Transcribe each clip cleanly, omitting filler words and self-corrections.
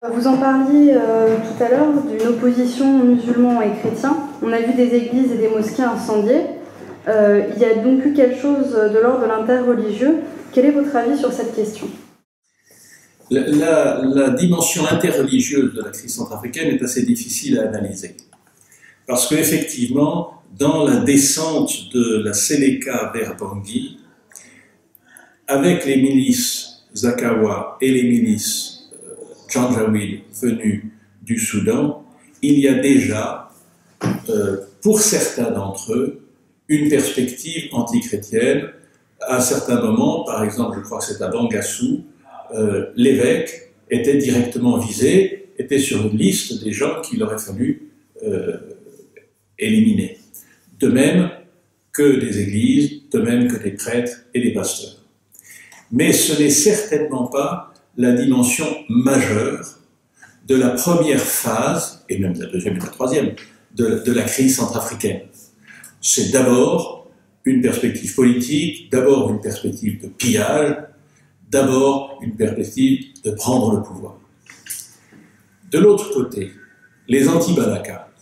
Vous en parliez tout à l'heure d'une opposition musulmans et chrétiens. On a vu des églises et des mosquées incendiées. Il y a donc eu quelque chose de l'ordre de l'interreligieux. Quel est votre avis sur cette question ? La dimension interreligieuse de la crise centrafricaine est assez difficile à analyser. Parce qu'effectivement, dans la descente de la Séléka vers Bangui, avec les milices Zakawa et les milices Janjaweed venues du Soudan, il y a déjà, pour certains d'entre eux, une perspective antichrétienne. À un certain moment, par exemple, je crois que c'est à Bangassou, l'évêque était directement visé, était sur une liste des gens qu'il aurait fallu éliminer. De même que des églises, de même que des prêtres et des pasteurs. Mais ce n'est certainement pas la dimension majeure de la première phase, et même de la deuxième et de la troisième, de la crise centrafricaine. C'est d'abord une perspective politique, d'abord une perspective de pillage, d'abord une perspective de prendre le pouvoir. De l'autre côté, les anti-Balaka,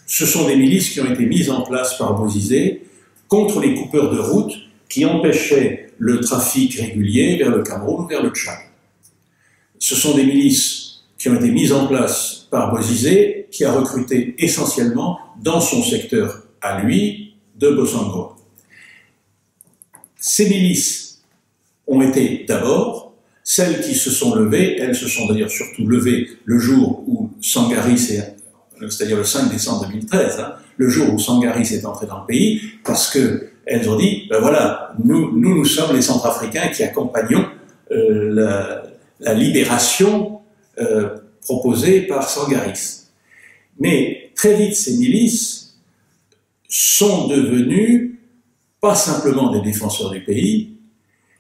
ce sont des milices qui ont été mises en place par Bozizé contre les coupeurs de route qui empêchaient le trafic régulier vers le Cameroun ou vers le Tchad. Ce sont des milices qui ont été mises en place par Bozizé, qui a recruté essentiellement dans son secteur à lui de Bossangoa. Ces milices ont été d'abord celles qui se sont levées, elles se sont d'ailleurs surtout levées le jour où Sangaris, c'est-à-dire le 5 décembre 2013, le jour où Sangaris est entré dans le pays, parce qu'elles ont dit, ben voilà, nous sommes les Centrafricains qui accompagnons la libération proposée par Sangaris. Mais très vite, ces milices sont devenues pas simplement des défenseurs du pays,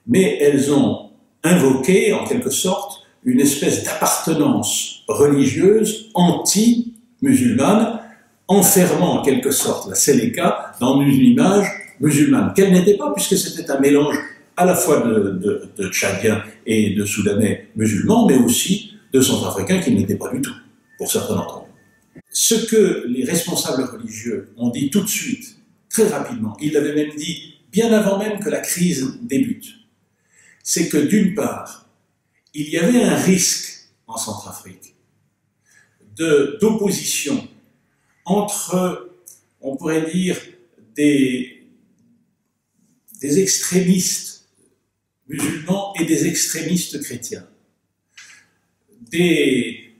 mais elles ont invoqué, en quelque sorte, une espèce d'appartenance religieuse anti-musulmane, enfermant en quelque sorte la Séléka dans une image musulmane, qu'elle n'était pas, puisque c'était un mélange à la fois de Tchadiens et de Soudanais musulmans, mais aussi de Centrafricains qui n'étaient pas du tout, pour certains d'entre eux. Ce que les responsables religieux ont dit tout de suite, très rapidement, ils l'avaient même dit bien avant même que la crise débute, c'est que d'une part, il y avait un risque en Centrafrique d'opposition entre, on pourrait dire, des extrémistes musulmans et des extrémistes chrétiens. Des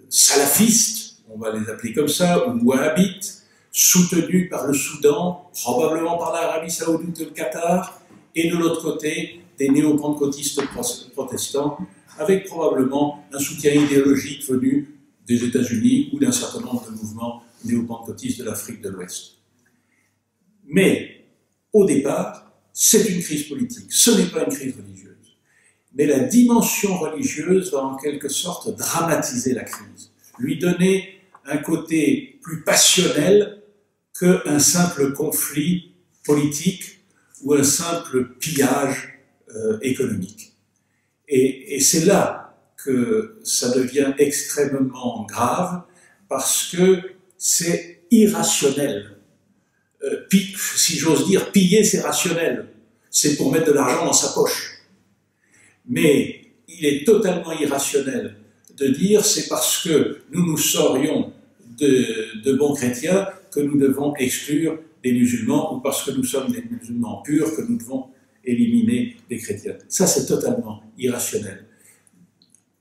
salafistes, on va les appeler comme ça, ou wahhabites, soutenus par le Soudan, probablement par l'Arabie Saoudite et le Qatar, et de l'autre côté, des néo-pentecôtistes protestants, avec probablement un soutien idéologique venu des États-Unis ou d'un certain nombre de mouvements néo-pentecôtistes de l'Afrique de l'Ouest. Mais, au départ, c'est une crise politique, ce n'est pas une crise religieuse. Mais la dimension religieuse va en quelque sorte dramatiser la crise, lui donner un côté plus passionnel qu'un simple conflit politique ou un simple pillage économique. Et c'est là que ça devient extrêmement grave, parce que c'est irrationnel. Si j'ose dire, piller, c'est rationnel. C'est pour mettre de l'argent dans sa poche. Mais il est totalement irrationnel de dire c'est parce que nous serions de bons chrétiens que nous devons exclure des musulmans, ou parce que nous sommes des musulmans purs que nous devons éliminer des chrétiens. Ça, c'est totalement irrationnel.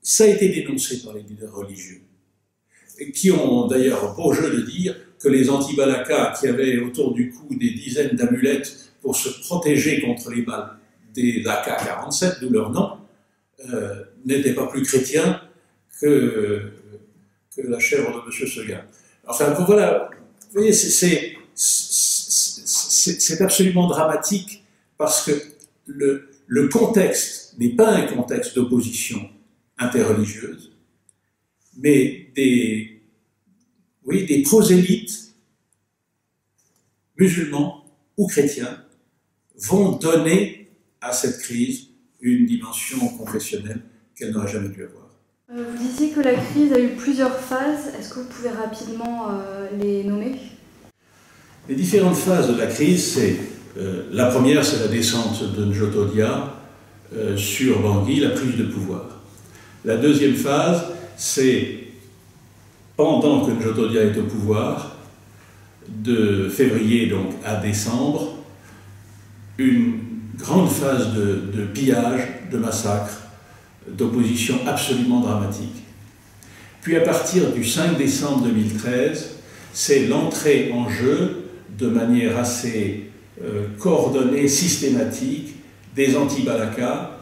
Ça a été dénoncé par les leaders religieux, qui ont d'ailleurs beau jeu de dire que les anti-Balaka, qui avaient autour du cou des dizaines d'amulettes pour se protéger contre les balles des AK-47, d'où leur nom, n'étaient pas plus chrétiens que la chèvre de M. Seguin. Enfin, voilà, vous voyez, c'est absolument dramatique, parce que le contexte n'est pas un contexte d'opposition interreligieuse, mais des prosélytes musulmans ou chrétiens vont donner à cette crise une dimension confessionnelle qu'elle n'aurait jamais dû avoir. Vous disiez que la crise a eu plusieurs phases. Est-ce que vous pouvez rapidement les nommer? Les différentes phases de la crise, c'est la première, c'est la descente de Njotodia sur Bangui, la prise de pouvoir. La deuxième phase, c'est pendant que Njotodia est au pouvoir, de février donc à décembre, une grande phase de pillage, de massacre, d'opposition absolument dramatique. Puis à partir du 5 décembre 2013, c'est l'entrée en jeu de manière assez coordonnée, systématique, des anti-Balaka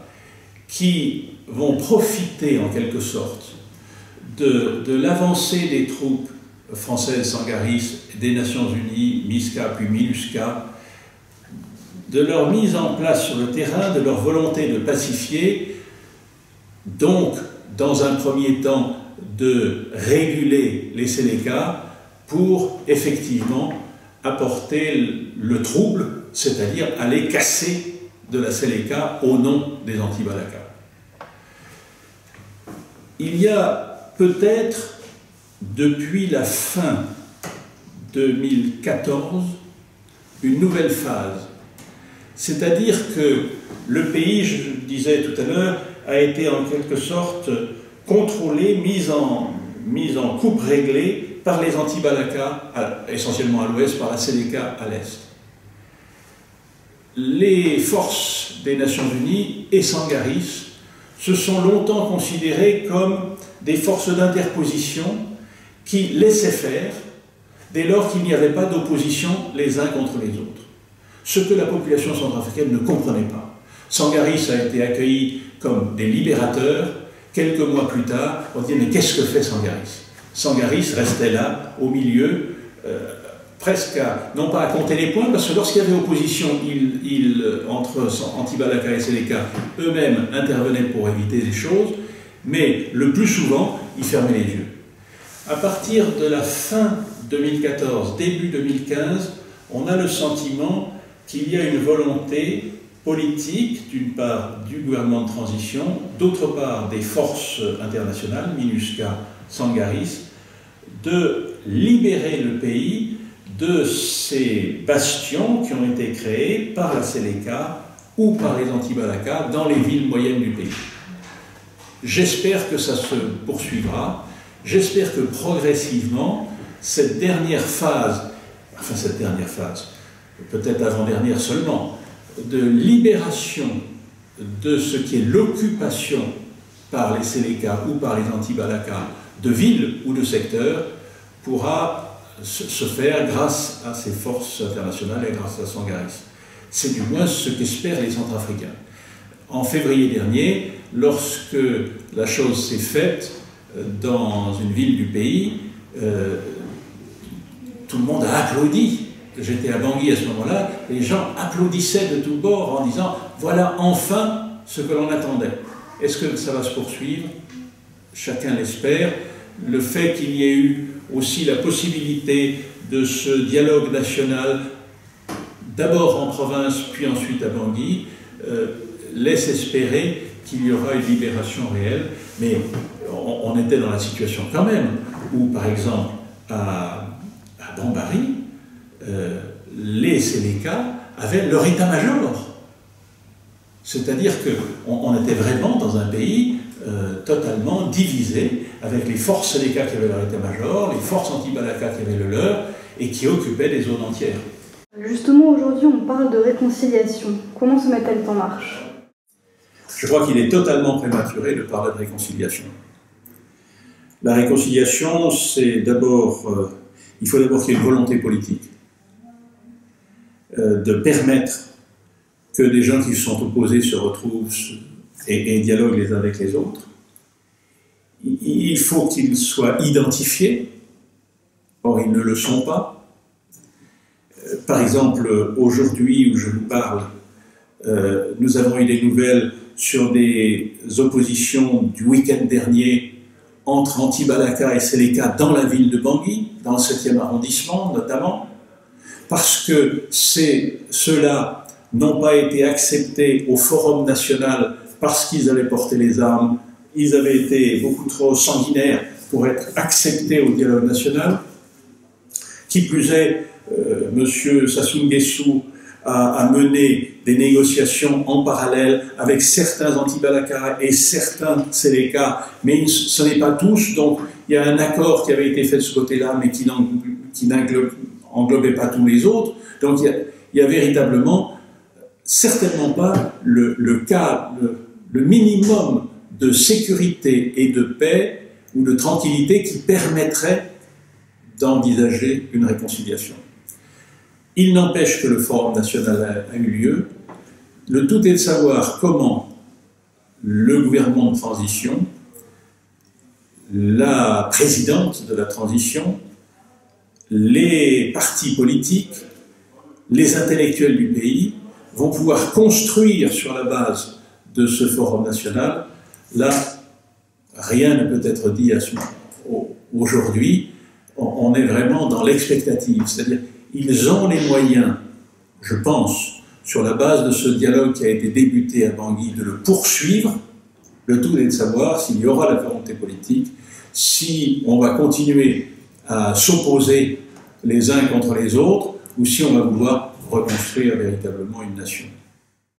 qui vont profiter en quelque sorte de l'avancée des troupes françaises sangaristes, des Nations Unies, MISCA puis MINUSCA, de leur mise en place sur le terrain, de leur volonté de pacifier, donc dans un premier temps de réguler les Séléka pour effectivement apporter le trouble, c'est-à-dire aller casser de la Séléka au nom des anti-Balaka. Il y a peut-être, depuis la fin 2014, une nouvelle phase. C'est-à-dire que le pays, je le disais tout à l'heure, a été en quelque sorte contrôlé, mis en coupe réglée par les anti-Balaka, essentiellement à l'ouest, par la Séléka à l'est. Les forces des Nations Unies et Sangaris se sont longtemps considérées comme des forces d'interposition qui laissaient faire dès lors qu'il n'y avait pas d'opposition les uns contre les autres. Ce que la population centrafricaine ne comprenait pas. Sangaris a été accueilli comme des libérateurs. Quelques mois plus tard, on dit mais qu'est-ce que fait Sangaris? Sangaris restait là, au milieu, presque non pas à compter les points, parce que lorsqu'il y avait opposition entre anti-Balaka et Séléka, eux-mêmes intervenaient pour éviter les choses, mais le plus souvent, ils fermaient les yeux. À partir de la fin 2014, début 2015, on a le sentiment qu'il y a une volonté politique, d'une part du gouvernement de transition, d'autre part des forces internationales, MINUSCA, Sangaris, de libérer le pays de ces bastions qui ont été créés par la Séléka ou par les anti-Balaka dans les villes moyennes du pays. J'espère que ça se poursuivra, j'espère que progressivement, cette dernière phase, peut-être avant-dernière seulement, de libération de ce qui est l'occupation par les Séléka ou par les anti-Balaka de villes ou de secteurs pourra se faire grâce à ces forces internationales et grâce à Sangaris. C'est du moins ce qu'espèrent les Centrafricains. En février dernier, lorsque la chose s'est faite dans une ville du pays, tout le monde a applaudi. J'étais à Bangui à ce moment-là, les gens applaudissaient de tous bords en disant « voilà enfin ce que l'on attendait ». Est-ce que ça va se poursuivre? Chacun l'espère. Le fait qu'il y ait eu aussi la possibilité de ce dialogue national, d'abord en province, puis ensuite à Bangui, laisse espérer qu'il y aura une libération réelle. Mais on était dans la situation quand même où, par exemple, à Bambari, les Séléka avaient leur état-major. C'est-à-dire qu'on était vraiment dans un pays totalement divisé, avec les forces Séléka qui avaient leur état-major, les forces anti-Balaka qui avaient le leur, et qui occupaient des zones entières. Justement, aujourd'hui, on parle de réconciliation. Comment se met-elle en marche? Je crois qu'il est totalement prématuré de parler de réconciliation. La réconciliation, c'est d'abord... il faut d'abord qu'il y ait une volonté politique de permettre que des gens qui se sont opposés se retrouvent et dialoguent les uns avec les autres. Il faut qu'ils soient identifiés, or ils ne le sont pas. Par exemple, aujourd'hui où je vous parle, nous avons eu des nouvelles sur des oppositions du week-end dernier entre anti-Balaka et Séléka dans la ville de Bangui, dans le 7e arrondissement notamment, parce que ceux-là n'ont pas été acceptés au Forum national parce qu'ils avaient porté les armes ils avaient été beaucoup trop sanguinaires pour être acceptés au dialogue national. Qui plus est, M. Sassou Nguesso a mené des négociations en parallèle avec certains anti-Balaka et certains Séléka, mais ce n'est pas tous, donc il y a un accord qui avait été fait de ce côté-là, mais qui n'englobait pas tous les autres, donc il y a véritablement certainement pas le minimum de sécurité et de paix ou de tranquillité qui permettrait d'envisager une réconciliation. Il n'empêche que le Forum national a eu lieu. Le tout est de savoir comment le gouvernement de transition, la présidente de la transition, les partis politiques, les intellectuels du pays vont pouvoir construire sur la base de ce Forum national. Là, rien ne peut être dit aujourd'hui. On est vraiment dans l'expectative, c'est-à-dire ils ont les moyens, je pense, sur la base de ce dialogue qui a été débuté à Bangui, de le poursuivre. Le tout est de savoir s'il y aura la volonté politique, si on va continuer à s'opposer les uns contre les autres, ou si on va vouloir reconstruire véritablement une nation.